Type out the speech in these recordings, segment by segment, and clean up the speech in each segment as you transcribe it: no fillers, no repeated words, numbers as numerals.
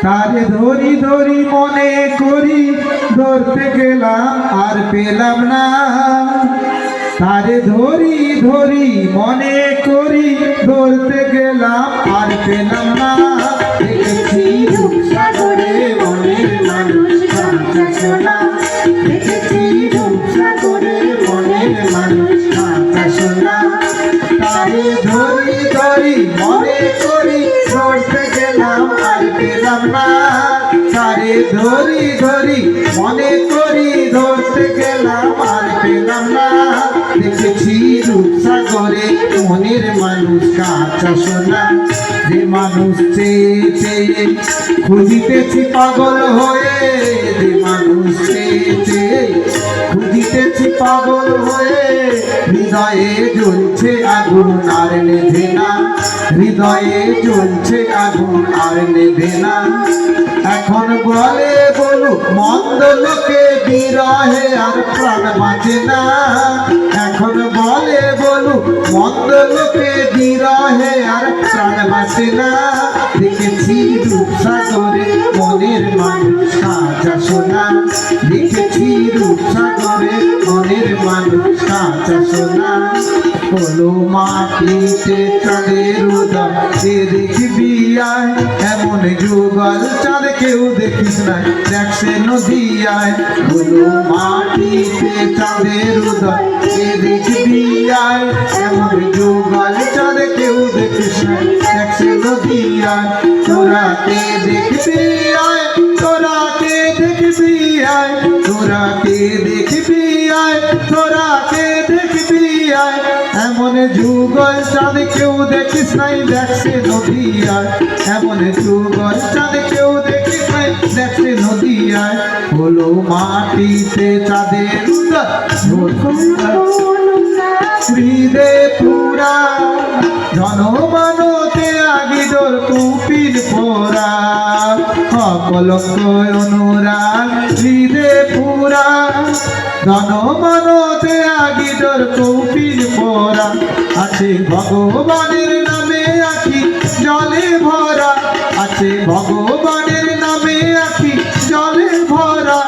তারে ধরি ধরি মনে করি, ধরতে গেলাম আর পেলাম না। তারে ধরি ধরি মনে করি, ধরতে গেলাম আর পেলাম না। দেখেছি রূপসাগরে মনের মানুষ কাঁচা সোনা, দেখেছি রূপসাগরে মনের মানুষ কাঁচা সোনা। তারে ধরি ধরি মনে করি, ধরতে গেলাম আর পেলাম না। তারে ধরি ধরি মনে করি, ধরতে গেলাম আর পেলাম না। দেখেছি রূপসাগরে মনের মানুষ কাঁচা সোনা। যে মানুষ চেয়ে চেয়ে খুঁজিতেছি পাগল হয়ে, যে মানুষ চেয়ে চেয়ে খুঁজিতেছি পাগল হয়ে। হৃদয়ে জ্বলছে আগুন আর নেভে না, হৃদয়ে জ্বলছে আগুন আর নেভে না। এখন বলে বলুক মন্দ লোকে, বিরহে আর প্রাণ বাঁচে না। এখন বলে বলুক মন্দ লোকে, বিরহে আর প্রাণ বাঁচে না। দেখেছি রূপসাগরে মনের মানুষ কাঁচা সোনা, দেখেছি রূপসাগরে মনের মানুষ কাঁচা সোনা। হলো মাটিতে চাঁদের উদয়, সে দেখবি আয় এমন যুগল চাঁদ কেউ দেখিস নাই, দেখছে নদী আয়। হলো মাটিতে চাঁদের উদয়, সে দেখবি আয় এমন যুগল চাঁদ কেউ দেখিস নাই, দেখছে নদী আয়। তোরা কে দেখবি আয়, তোরা কে দেখবি আয়, তোরা কে দেখবি আয়, তোরা কে দেখবি আয় এমন যুগল চাঁদ কেউ দেখিস নাই, দেখছে নদী আয়। এমন যুগল চাঁদ কেউ দেখিস নাই, দেখছে নদী আয়। হলো মাটিতে চাঁদের হৃদে পুরা, জনমানতে আগিদর কুপির পোড়া। অকলঙ্ক অনুরাগ হৃদে পুরা, জনমানতে আগিদর কুপির পোড়া। আছে ভগবানের নামে আখি জলে ভরা, আছে ভগবানের নামে আখি জলে ভরা।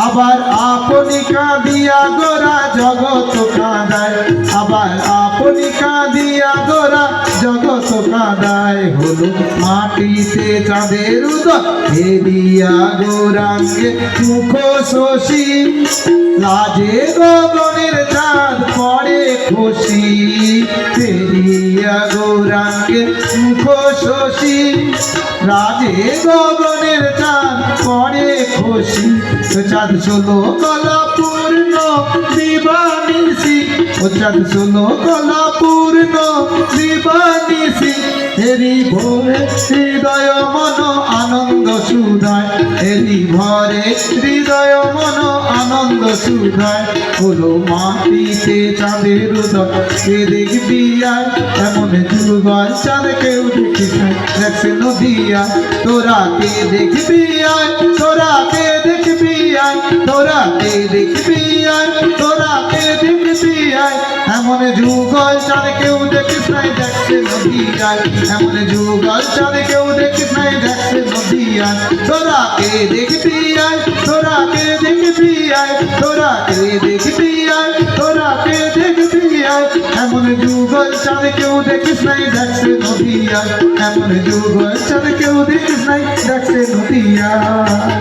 আবার আপনি কাঁদিয়া গোরা জগৎ কাঁদায়, আবার আপনি কাঁদিয়া গোরা জগৎ কাঁদায়। হলো মাটিতে চাঁদের উদয়, হেরিয়া গৌরাঙ্গে মুখ শশী। লাজে গগনের চাঁদ পড়ে খুশি, হেরিয়া গৌরাঙ্গে মুখ শশী। রাজে গগনের চাঁদ পড়ে খুশি। চাঁদ ষোলো কলা পূর্ণ দিবানিশি, ও চাঁদ ষোলো কলা পূর্ণ দিবানিশি। এরি ভোরে হৃদয় মন আনন্দ সুধায়, এরি ভরে হৃদয় মন আনন্দ সুধায়। হলো মাটিতে চাঁদের উদয়, কে দেখবি আয় এমন যুগল চাঁদ কেউ দেখিস নাই, দেখছে নদী আয়। তোরা কে দেখবি আয়, তোরা কে দেখবি আয়, তোরা কে দেখবি আয়, তোরা কে দেখবি আয় এমন যুগল চাঁদ কেউ দেখিস নাই, দেখছে নদী আয়। এমন যুগল চাঁদ কেউ দেখিস নাই, দেখছে নদী আয়। তোরা কে দেখবি আয়, তোরা কে দেখবি আয়, তোরা কে দেখবি আয়, তোরা কে দেখবি আয় এমন যুগল চাঁদ কেউ দেখিস নাই, দেখছে নদী আয়। এমন যুগল চাঁদ কেউ দেখিস নাই, দেখছে নদী আয়।